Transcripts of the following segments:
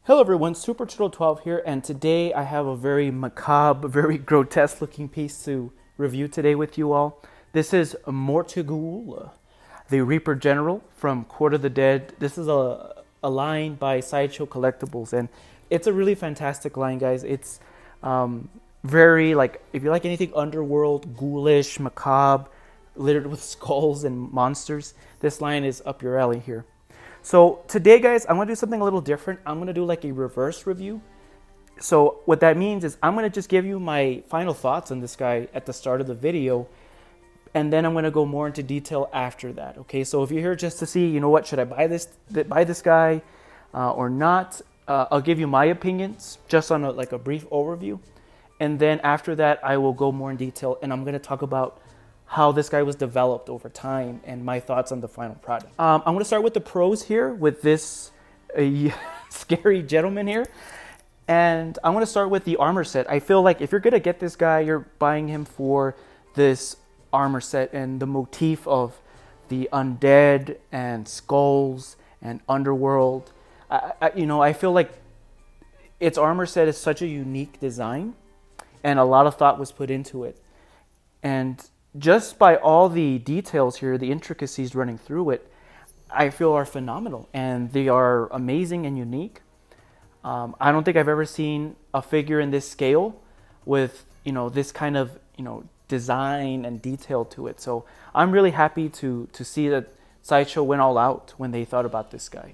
Hello everyone, Super Turtle 12 here, and today I have a very macabre, very grotesque looking piece to review today with you all. This is Mortighull, the Reaper General from Court of the Dead. This is a line by Sideshow Collectibles, and it's a really fantastic line, guys. It's very, like, if you like anything underworld, ghoulish, macabre, littered with skulls and monsters, this line is up your alley here. So today, guys, I'm going to do something a little different. I'm going to do like a reverse review. So what that means is I'm going to just give you my final thoughts on this guy at the start of the video, and then I'm going to go more into detail after that. Okay, so if you're here just to see, you know what, should I buy this guy or not, I'll give you my opinions just on like a brief overview, and then after that I will go more in detail, and I'm going to talk about how this guy was developed over time and my thoughts on the final product. I'm going to start with the pros here with this scary gentleman here. And I'm going to start with the armor set. I feel like if you're going to get this guy, you're buying him for this armor set and the motif of the undead and skulls and underworld. I feel like its armor set is such a unique design and a lot of thought was put into it. And just by all the details here, the intricacies running through it, I feel are phenomenal and they are amazing and unique. I don't think I've ever seen a figure in this scale with, this kind of, design and detail to it. So I'm really happy to see that Sideshow went all out when they thought about this guy.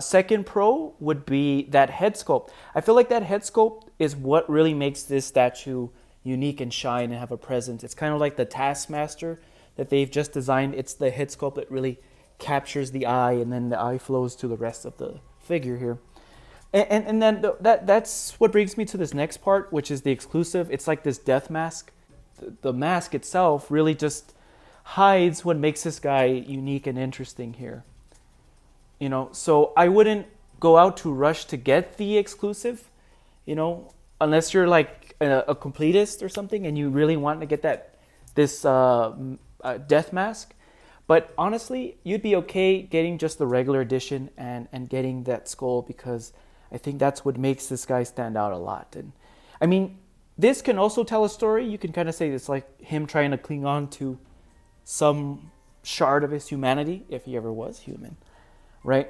Second pro would be that head sculpt. I feel like that head sculpt is what really makes this statue unique and shine and have a presence. It's kind of like the Taskmaster that they've just designed. It's the head sculpt that really captures the eye, and then the eye flows to the rest of the figure here. And then that's what brings me to this next part, which is the exclusive. It's like this death mask. The mask itself really just hides what makes this guy unique and interesting here. So I wouldn't go out to rush to get the exclusive, unless you're like a completist or something and you really want to get this death mask. But honestly, you'd be okay getting just the regular edition and getting that skull, because I think that's what makes this guy stand out a lot. And I mean, this can also tell a story. You can kind of say it's like him trying to cling on to some shard of his humanity, if he ever was human, right?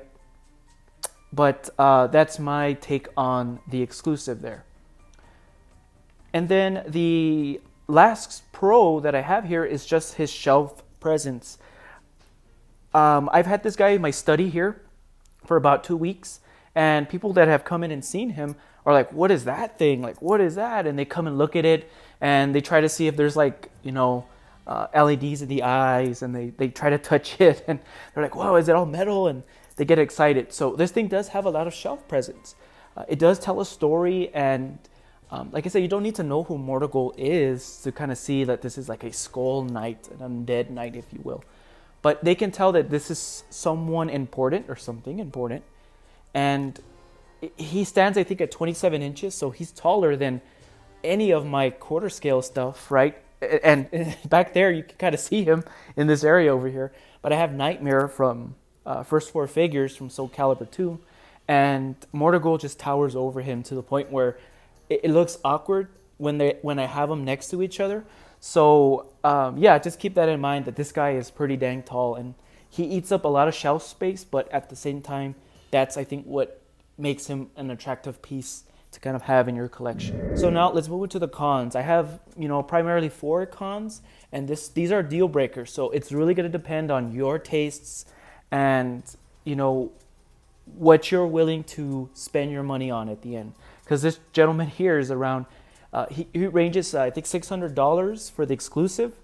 But that's my take on the exclusive there. And then the last pro that I have here is just his shelf presence. I've had this guy in my study here for about 2 weeks, and people that have come in and seen him are like, what is that thing? Like, what is that? And they come and look at it, and they try to see if there's like, LEDs in the eyes, and they try to touch it, and they're like, wow, is it all metal? And they get excited. So this thing does have a lot of shelf presence. It does tell a story, and like I said, you don't need to know who Mortighull is to kind of see that this is like a skull knight, an undead knight, if you will. But they can tell that this is someone important or something important. And he stands, I think, at 27 inches, so he's taller than any of my quarter scale stuff, right? And back there, you can kind of see him in this area over here. But I have Nightmare from First Four Figures from Soul Calibur 2, and Mortighull just towers over him to the point where it looks awkward when I have them next to each other. So yeah, just keep that in mind, that this guy is pretty dang tall, and he eats up a lot of shelf space, but at the same time, that's, I think, what makes him an attractive piece to kind of have in your collection. So now let's move into the cons. I have, primarily 4 cons, and these are deal breakers. So it's really going to depend on your tastes and, what you're willing to spend your money on at the end. Because this gentleman here is around, he ranges, I think, $600 for the exclusive,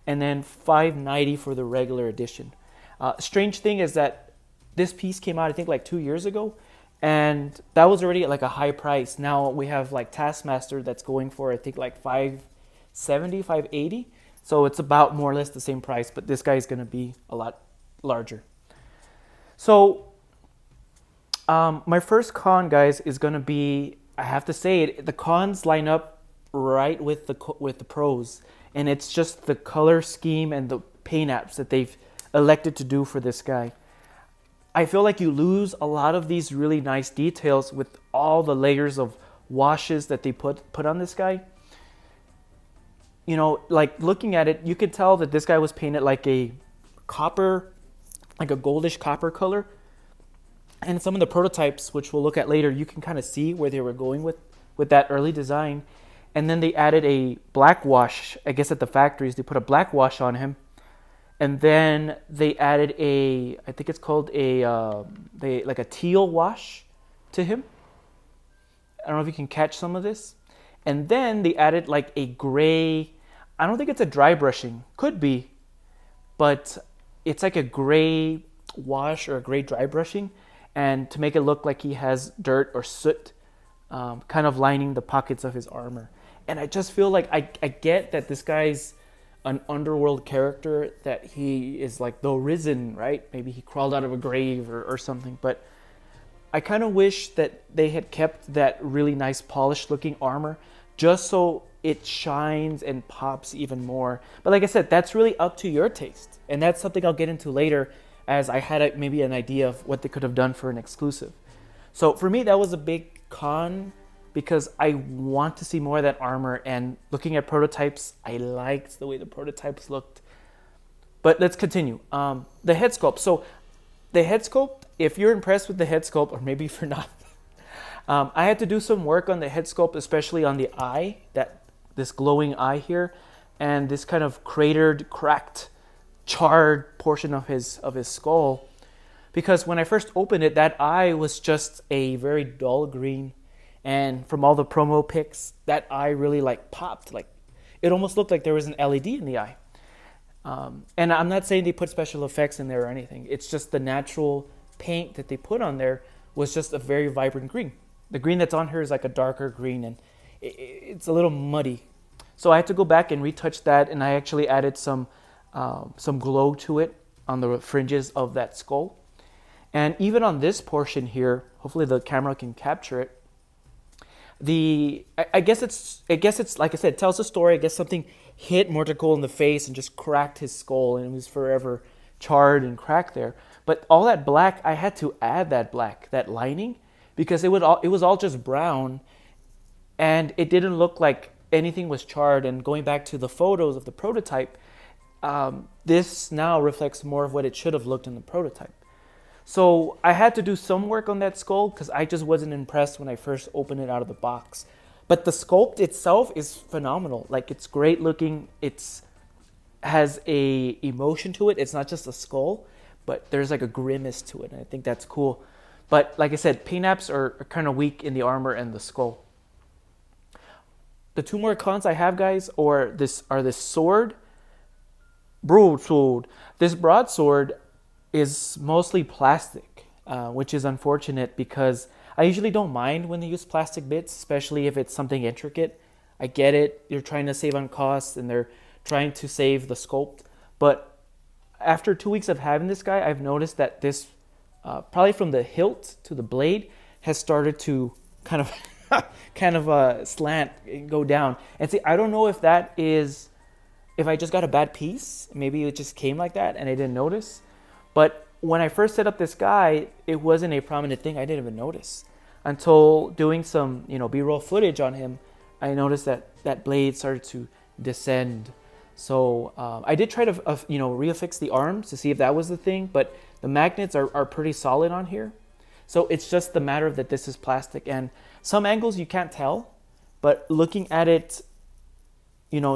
and then $590 for the regular edition. Strange thing is that this piece came out, I think, like 2 years ago, and that was already at like a high price. Now we have like Taskmaster that's going for, I think, like $570, $580. So it's about more or less the same price, but this guy is going to be a lot larger. So my first con, guys, is going to be, I have to say it, the cons line up right with the pros, and it's just the color scheme and the paint apps that they've elected to do for this guy. I feel like you lose a lot of these really nice details with all the layers of washes that they put on this guy. You know, like looking at it, you could tell that this guy was painted like a copper, like a goldish copper color. And some of the prototypes, which we'll look at later, you can kind of see where they were going with that early design. And then they added a black wash. I guess at the factories, they put a black wash on him. And then they added I think it's called like a teal wash to him. I don't know if you can catch some of this. And then they added like a gray, I don't think it's a dry brushing, could be, but it's like a gray wash or a gray dry brushing, and to make it look like he has dirt or soot kind of lining the pockets of his armor. And I just feel like I get that this guy's an underworld character, that he is like the Risen, right? Maybe he crawled out of a grave or something, but I kind of wish that they had kept that really nice polished looking armor just so it shines and pops even more. But like I said, that's really up to your taste. And that's something I'll get into later, as I had maybe an idea of what they could have done for an exclusive. So for me, that was a big con, because I want to see more of that armor. And looking at prototypes, I liked the way the prototypes looked. But let's continue. The head sculpt. So the head sculpt, if you're impressed with the head sculpt, or maybe if you're not, I had to do some work on the head sculpt, especially on the eye, this glowing eye here, and this kind of cratered, cracked, charred portion of his skull. Because when I first opened it, that eye was just a very dull green, and from all the promo pics, that eye really like popped. Like it almost looked like there was an LED in the eye. And I'm not saying they put special effects in there or anything. It's just the natural paint that they put on there was just a very vibrant green. The green that's on here is like a darker green, and it's a little muddy. So I had to go back and retouch that, and I actually added some glow to it on the fringes of that skull. And even on this portion here, hopefully the camera can capture it. I guess it's like I said, it tells a story. I guess something hit Mortighull in the face and just cracked his skull, and it was forever charred and cracked there. But all that black, I had to add that black, that lining, because it was all just brown, and it didn't look like anything was charred. And going back to the photos of the prototype, this now reflects more of what it should have looked in the prototype. So I had to do some work on that skull, because I just wasn't impressed when I first opened it out of the box. But the sculpt itself is phenomenal. Like, it's great looking. It's has a emotion to it. It's not just a skull, but there's like a grimace to it, and I think that's cool. But like I said, paint apps are kind of weak in the armor and the skull. The two more cons I have, guys, are this sword, broadsword. This broadsword is mostly plastic, which is unfortunate, because I usually don't mind when they use plastic bits, especially if it's something intricate. I get it. You're trying to save on costs, and they're trying to save the sculpt. But after 2 weeks of having this guy, I've noticed that this, probably from the hilt to the blade, has started to kind of slant and go down. And see, I don't know if that is, if I just got a bad piece. Maybe it just came like that and I didn't notice. But when I first set up this guy, it wasn't a prominent thing. I didn't even notice until doing some, B-roll footage on him. I noticed that blade started to descend. So I did try to, reaffix the arms to see if that was the thing, but the magnets are pretty solid on here. So it's just the matter of that this is plastic, and some angles you can't tell, but looking at it,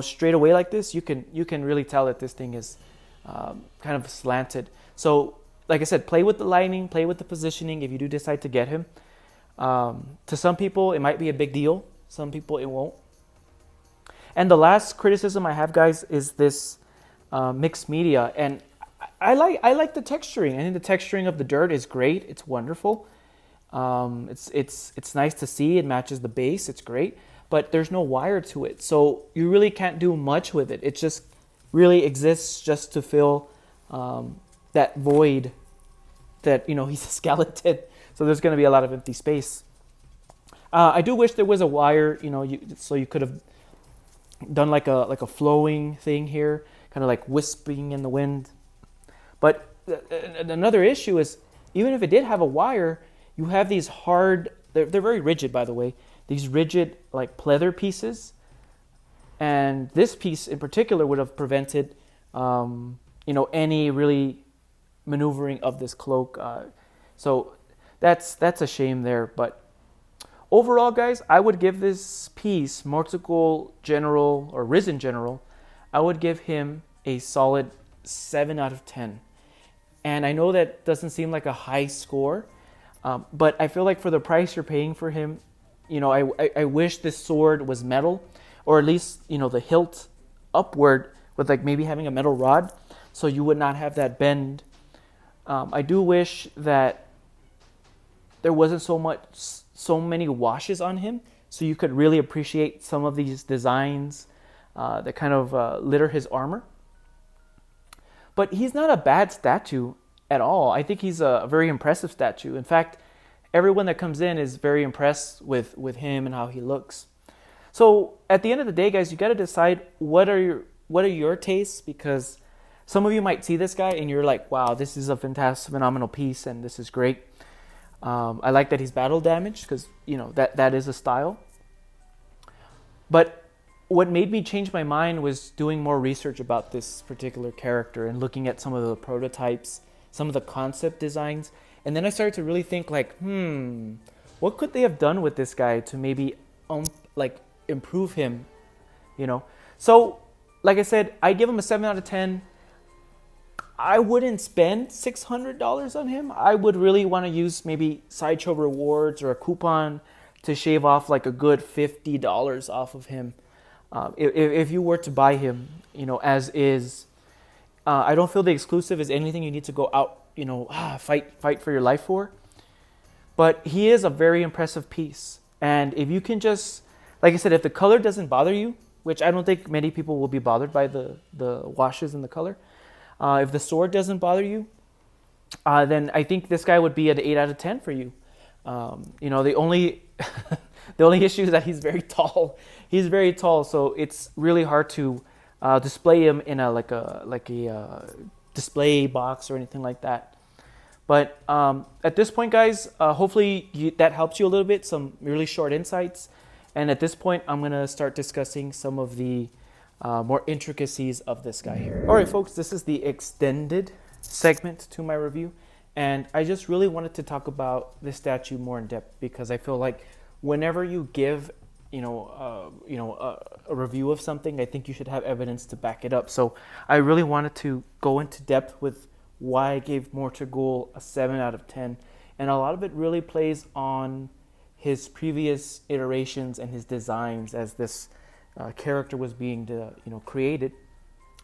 straight away like this, you can really tell that this thing is kind of slanted. So like I said, play with the lighting, play with the positioning if you do decide to get him. To some people, it might be a big deal. Some people, it won't. And the last criticism I have, guys, is this mixed media. And I like the texturing. I think the texturing of the dirt is great. It's wonderful. It's nice to see. It matches the base. It's great. But there's no wire to it. So you really can't do much with it. It just really exists just to fill that void that, he's a skeleton. So there's going to be a lot of empty space. I do wish there was a wire, so you could have done like a flowing thing here, kind of like wisping in the wind. But another issue is even if it did have a wire, you have these hard, they're very rigid, by the way, these rigid like pleather pieces. And this piece in particular would have prevented, any really maneuvering of this cloak. So that's a shame there. But overall, guys, I would give this piece, Mortighull General or Risen General, I would give him a solid 7 out of 10. And I know that doesn't seem like a high score, but I feel like for the price you're paying for him, I wish this sword was metal, or at least, the hilt upward with like maybe having a metal rod, so you would not have that bend. I do wish that there wasn't so many washes on him, so you could really appreciate some of these designs that kind of litter his armor. But he's not a bad statue at all. I think he's a very impressive statue. In fact, everyone that comes in is very impressed with him and how he looks. So at the end of the day, guys, you got to decide what are your tastes, because some of you might see this guy and you're like, wow, this is a fantastic, phenomenal piece, and this is great. I like that he's battle damaged, because that is a style. But what made me change my mind was doing more research about this particular character and looking at some of the prototypes, some of the concept designs. And then I started to really think like, what could they have done with this guy to maybe improve him, So, like I said, I give him a 7 out of 10. I wouldn't spend $600 on him. I would really want to use maybe Sideshow rewards or a coupon to shave off like a good $50 off of him. If you were to buy him, as is, I don't feel the exclusive is anything you need to go out, fight for your life for. But he is a very impressive piece. And if you can just, like I said, if the color doesn't bother you, which I don't think many people will be bothered by the washes in the color, if the sword doesn't bother you, then I think this guy would be an 8 out of 10 for you. The only the only issue is that he's very tall. He's very tall, so it's really hard to display him in a display box or anything like that. But at this point, guys, hopefully that helps you a little bit, some really short insights. And at this point, I'm going to start discussing some of the more intricacies of this guy here. All right, folks, this is the extended segment to my review. And I just really wanted to talk about this statue more in depth, because I feel like whenever you give a review of something, I think you should have evidence to back it up. So I really wanted to go into depth with why I gave Mortighull a 7 out of 10. And a lot of it really plays on his previous iterations and his designs as this character was being created.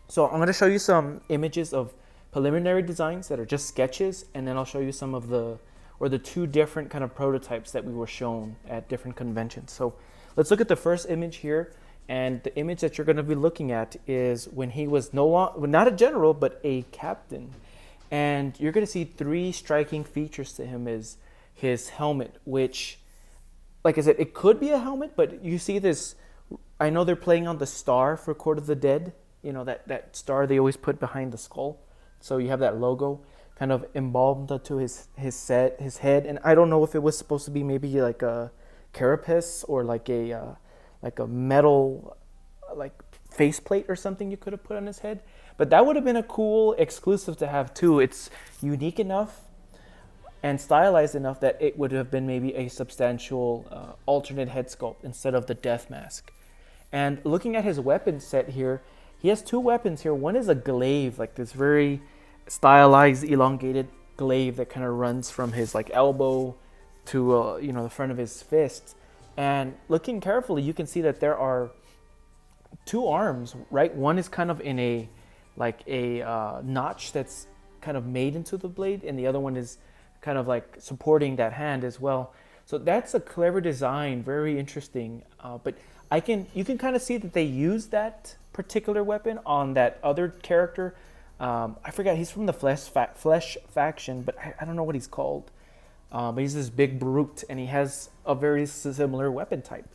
So I'm going to show you some images of preliminary designs that are just sketches, and then I'll show you some of the two different kind of prototypes that we were shown at different conventions. So let's look at the first image here, and the image that you're going to be looking at is when he was not a general, but a captain. And you're going to see 3 striking features to him: is his helmet, which, like I said, it could be a helmet, but you see this, I know they're playing on the star for Court of the Dead, that star they always put behind the skull. So you have that logo kind of embalmed to his head, and I don't know if it was supposed to be maybe like a carapace or like a metal like faceplate or something you could have put on his head. But that would have been a cool exclusive to have too. It's unique enough and stylized enough that it would have been maybe a substantial alternate head sculpt instead of the death mask. And looking at his weapon set here, he has 2 weapons here. One is a glaive, like this very stylized, elongated glaive that kind of runs from his like elbow to the front of his fist. And looking carefully, you can see that there are 2 arms, right? One is kind of in a notch that's kind of made into the blade, and the other one is kind of like supporting that hand as well. So that's a clever design, very interesting. But you can kind of see that they used that particular weapon on that other character. I forgot, he's from the Flesh faction, but I don't know what he's called. But he's this big brute, and he has a very similar weapon type.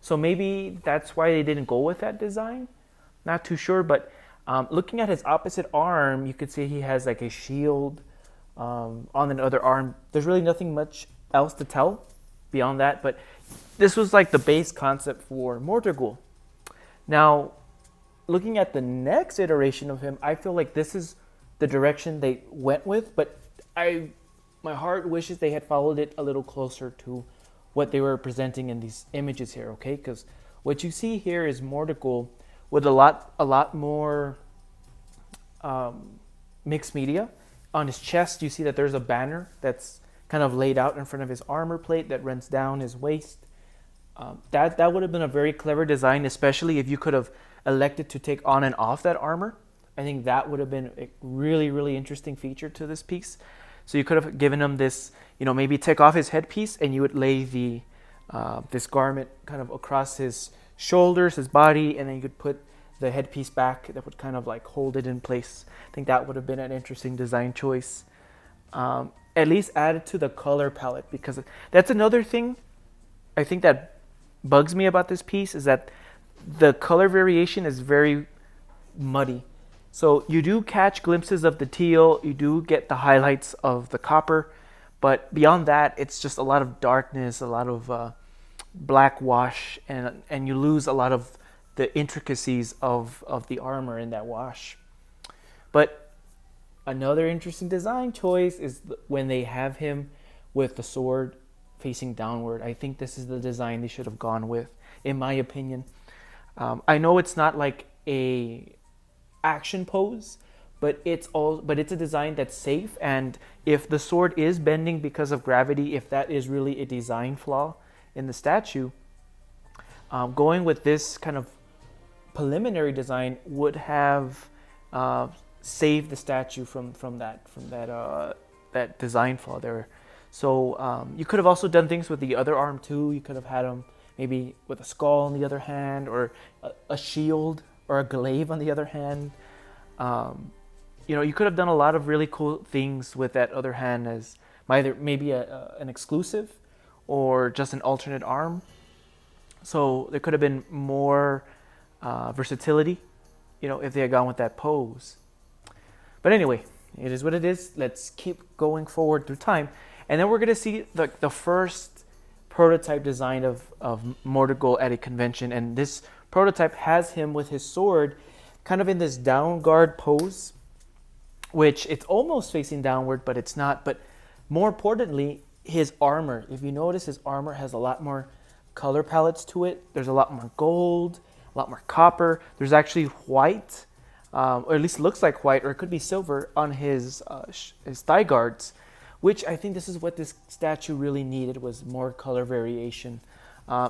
So maybe that's why they didn't go with that design. Not too sure, but looking at his opposite arm, you could see he has like a shield on the other arm. There's really nothing much else to tell beyond that, but this was like the base concept for Mortighull. Now, looking at the next iteration of him, I feel like this is the direction they went with, but my heart wishes they had followed it a little closer to what they were presenting in these images here, okay? Because what you see here is Mortighull with a lot more mixed media. On his chest, you see that there's a banner that's kind of laid out in front of his armor plate that runs down his waist. That would have been a very clever design, especially if you could have elected to take on and off that armor. I think that would have been a really, really interesting feature to this piece. So you could have given him this, maybe take off his headpiece and you would lay the this garment kind of across his shoulders, his body, and then you could put the headpiece back that would kind of like hold it in place. I think that would have been an interesting design choice. At least added to the color palette, because that's another thing I think that bugs me about this piece, is that the color variation is very muddy. So you do catch glimpses of the teal, you do get the highlights of the copper, but beyond that, it's just a lot of darkness, a lot of black wash, and you lose a lot of the intricacies of the armor in that wash. But another interesting design choice is when they have him with the sword facing downward. I think this is the design they should have gone with, in my opinion. I know it's not like a action pose, but it's a design that's safe, and if the sword is bending because of gravity, if that is really a design flaw in the statue, going with this kind of preliminary design would have saved the statue from that design flaw there. So you could have also done things with the other arm too. You could have had him maybe with a skull on the other hand, or a shield, or a glaive on the other hand. You could have done a lot of really cool things with that other hand as either maybe an exclusive or just an alternate arm. So there could have been more versatility, if they had gone with that pose. But anyway, it is what it is. Let's keep going forward through time. And then we're going to see the first prototype design of Mortighull at a convention. And this prototype has him with his sword kind of in this down guard pose, which it's almost facing downward, but it's not. But more importantly, his armor. If you notice, his armor has a lot more color palettes to it. There's a lot more gold, a lot more copper. There's actually white, or at least looks like white, or it could be silver on his thigh guards, which I think this is what this statue really needed, was more color variation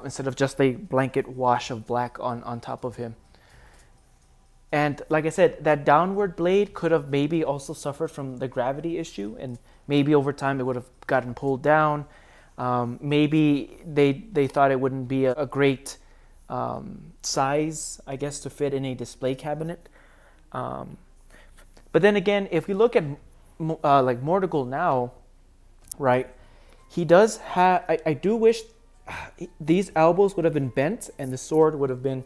instead of just a blanket wash of black on top of him. And like I said, that downward blade could have maybe also suffered from the gravity issue, and maybe over time it would have gotten pulled down. Maybe they thought it wouldn't be a great size, I guess, to fit in a display cabinet. But then again, if we look at like Mortighull now, right, he does have, I do wish these elbows would have been bent and the sword would have been,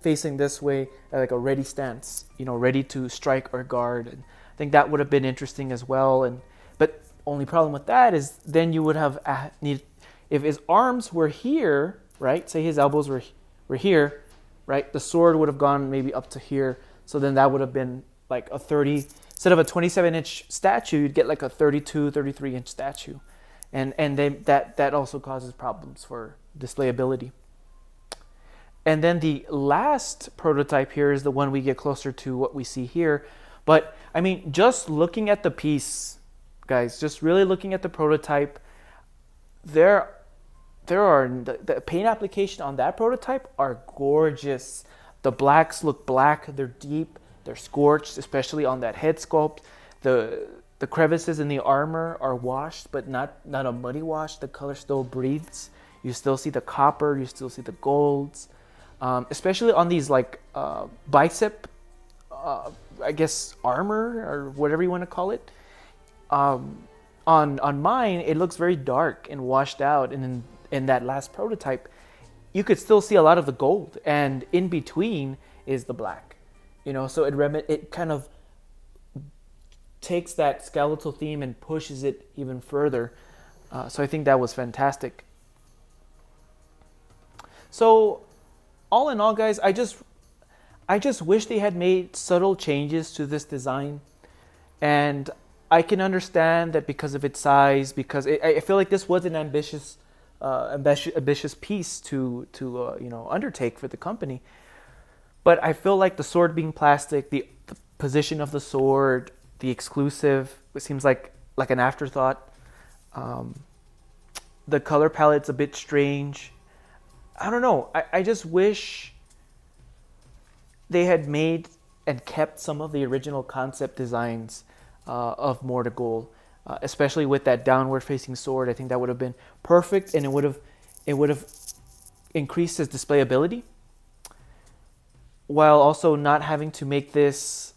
facing this way, like a ready stance, ready to strike or guard. And I think that would have been interesting as well. But only problem with that is then you would have need, if his arms were here, right? Say his elbows were here, right? The sword would have gone maybe up to here. So then that would have been like a 30, instead of a 27-inch statue, you'd get like a 32, 33-inch statue. And then that also causes problems for displayability. And then the last prototype here is the one we get closer to what we see here. But I mean, just looking at the piece, guys, just really looking at the prototype, there are the paint application on that prototype are gorgeous. The blacks look black, they're deep, they're scorched, especially on that head sculpt. The crevices in the armor are washed, but not a muddy wash. The color still breathes. You still see the copper, you still see the golds. Especially on these like bicep, I guess armor or whatever you want to call it. On mine, it looks very dark and washed out, and in that last prototype, you could still see a lot of the gold, and in between is the black. So it kind of takes that skeletal theme and pushes it even further. So I think that was fantastic. So all in all, guys, I just wish they had made subtle changes to this design. And I can understand that because of its size, because I feel like this was an ambitious piece to undertake for the company. But I feel like the sword being plastic, the position of the sword, the exclusive, it seems like an afterthought. The color palette's a bit strange. I don't know. I just wish they had made and kept some of the original concept designs of Mortighull, especially with that downward-facing sword. I think that would have been perfect, and it would have increased his displayability, while also not having to make this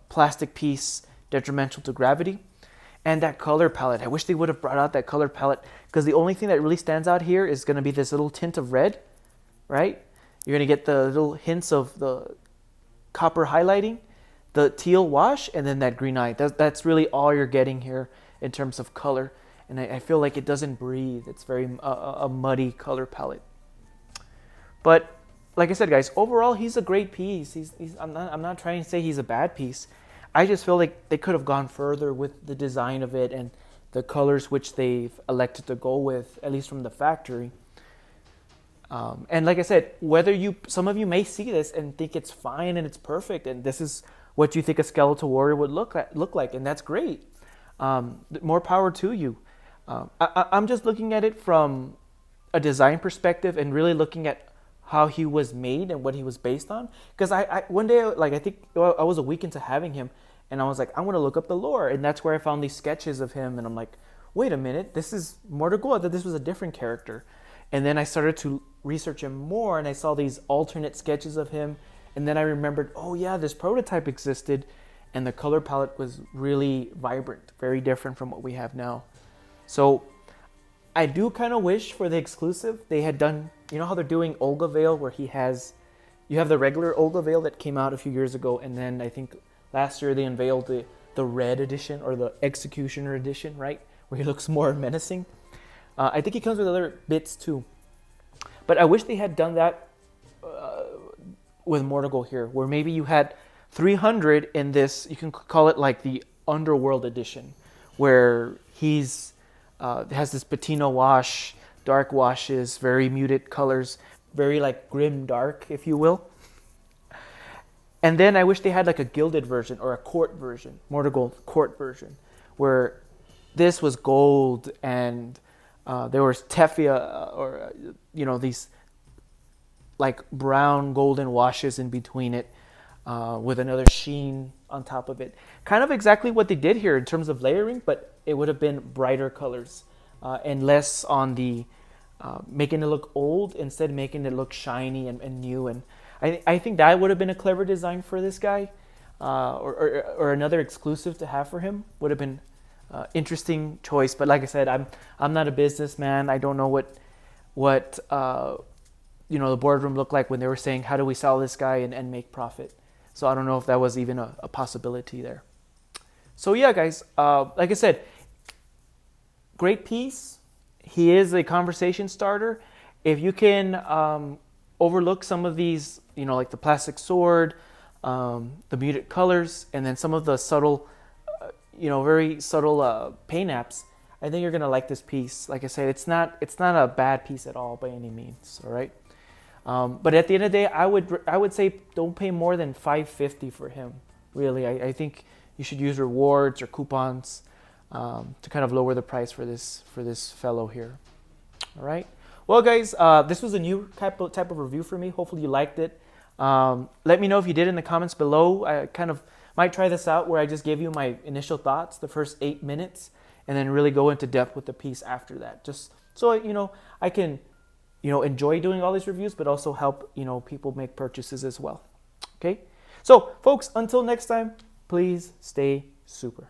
plastic piece detrimental to gravity. And that color palette, I wish they would have brought out that color palette, because the only thing that really stands out here is going to be this little tint of red, right? You're going to get the little hints of the copper highlighting, the teal wash, and then that green eye. That's really all you're getting here in terms of color. And I feel like it doesn't breathe. It's very a muddy color palette. But like I said, guys, overall, he's a great piece. I'm not trying to say he's a bad piece. I just feel like they could have gone further with the design of it and the colors which they've elected to go with, at least from the factory. And like I said, some of you may see this and think it's fine and it's perfect, and this is what you think a skeletal warrior would look like, and that's great. More power to you. I'm just looking at it from a design perspective and really looking at how he was made and what he was based on. Because I one day, I think I was a week into having him, and I was like, I want to look up the lore, and that's where I found these sketches of him, and I'm like, wait a minute, this is Mortighull. I thought this was a different character. And then I started to research him more, and I saw these alternate sketches of him, and then I remembered, oh yeah, this prototype existed, and the color palette was really vibrant, very different from what we have now. So I do kind of wish for the exclusive they had done, you know how they're doing Olga Veil, where you have the regular Olga Veil that came out a few years ago, and then I think last year they unveiled the red edition, or the Executioner edition, right, where he looks more menacing. I think he comes with other bits too. But I wish they had done that with Mortighull here, where maybe you had 300 in this, you can call it like the Underworld edition, where he's has this patina wash, dark washes, very muted colors, very like grim dark, if you will. And then I wish they had like a gilded version or a court version, Mortighull court version, where this was gold and there was teffia or these like brown golden washes in between it, with another sheen on top of it. Kind of exactly what they did here in terms of layering, but it would have been brighter colors and less on the making it look old, instead making it look shiny and new. And I think that would have been a clever design for this guy, or another exclusive to have for him would have been interesting choice. But like I said, I'm not a businessman. I don't know what the boardroom looked like when they were saying, how do we sell this guy and make profit? So I don't know if that was even a possibility there. So yeah, guys, like I said, great piece. He is a conversation starter. If you can overlook some of these, like the plastic sword, the muted colors, and then some of the subtle, very subtle paint apps, I think you're gonna like this piece. Like I said, it's not a bad piece at all by any means. All right. But at the end of the day, I would say don't pay more than $5.50 for him. Really, I think you should use rewards or coupons to kind of lower the price for this fellow here. All right. Well, guys, this was a new type of review for me. Hopefully you liked it. Let me know if you did in the comments below. I kind of might try this out where I just gave you my initial thoughts, the first 8 minutes, and then really go into depth with the piece after that. Just so I can enjoy doing all these reviews, but also help people make purchases as well. Okay. So, folks, until next time, please stay super.